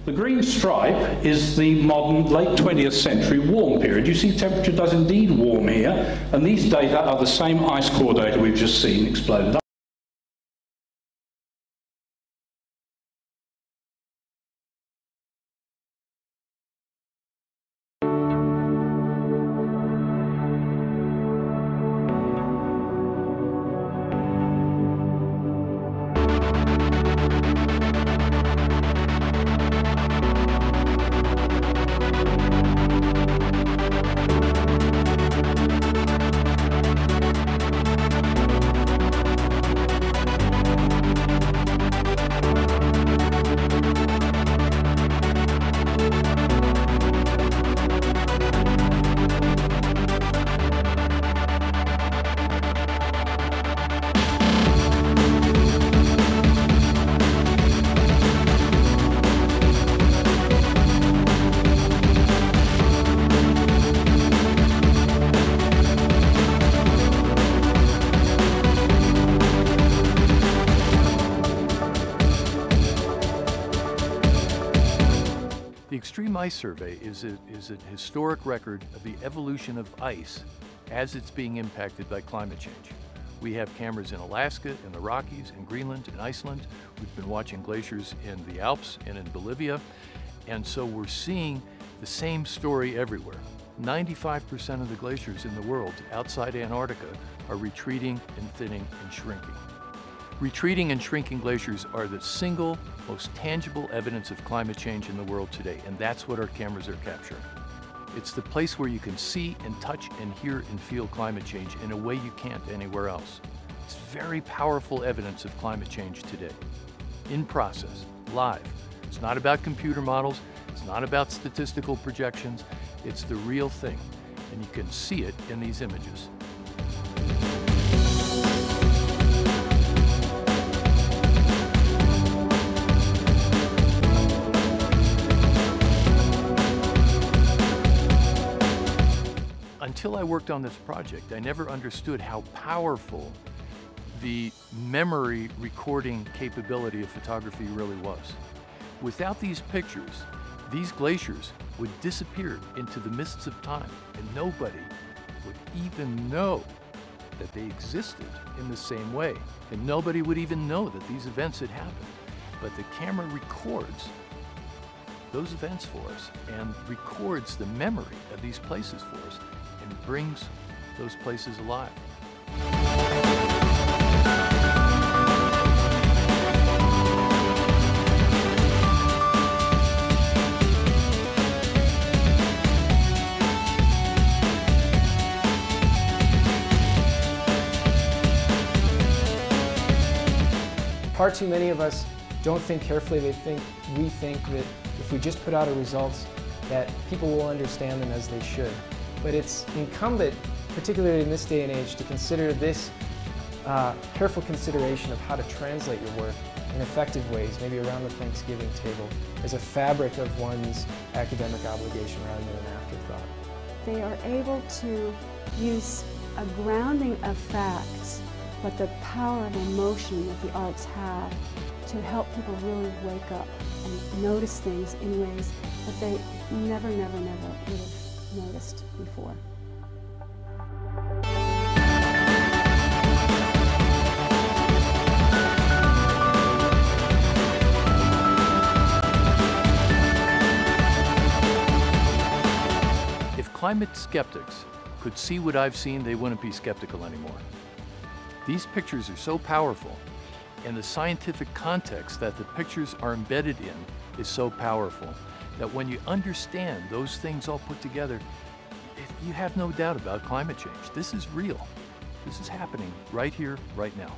The green stripe is the modern late 20th century warm period. You see temperature does indeed warm here, and these data are the same ice core data we've just seen exploded up. The Extreme Ice Survey is a historic record of the evolution of ice as it's being impacted by climate change. We have cameras in Alaska, in the Rockies, in Greenland, in Iceland. We've been watching glaciers in the Alps and in Bolivia. And so we're seeing the same story everywhere. 95% of the glaciers in the world outside Antarctica are retreating and thinning and shrinking. Retreating and shrinking glaciers are the single most tangible evidence of climate change in the world today, and that's what our cameras are capturing. It's the place where you can see and touch and hear and feel climate change in a way you can't anywhere else. It's very powerful evidence of climate change today. In process, live. It's not about computer models, it's not about statistical projections, it's the real thing, and you can see it in these images. Until I worked on this project, I never understood how powerful the memory recording capability of photography really was. Without these pictures, these glaciers would disappear into the mists of time, and nobody would even know that they existed in the same way. And nobody would even know that these events had happened. But the camera records those events for us and records the memory of these places for us and brings those places alive. Far too many of us don't think carefully. We think that if we just put out our results, that people will understand them as they should. But it's incumbent, particularly in this day and age, to consider this careful consideration of how to translate your work in effective ways, maybe around the Thanksgiving table, as a fabric of one's academic obligation rather than an afterthought. They are able to use a grounding of facts, but the power of emotion that the arts have to help people really wake up and notice things in ways that they never would have noticed before. If climate skeptics could see what I've seen, they wouldn't be skeptical anymore. These pictures are so powerful, and the scientific context that the pictures are embedded in is so powerful that when you understand those things all put together, you have no doubt about climate change. This is real. This is happening right here, right now.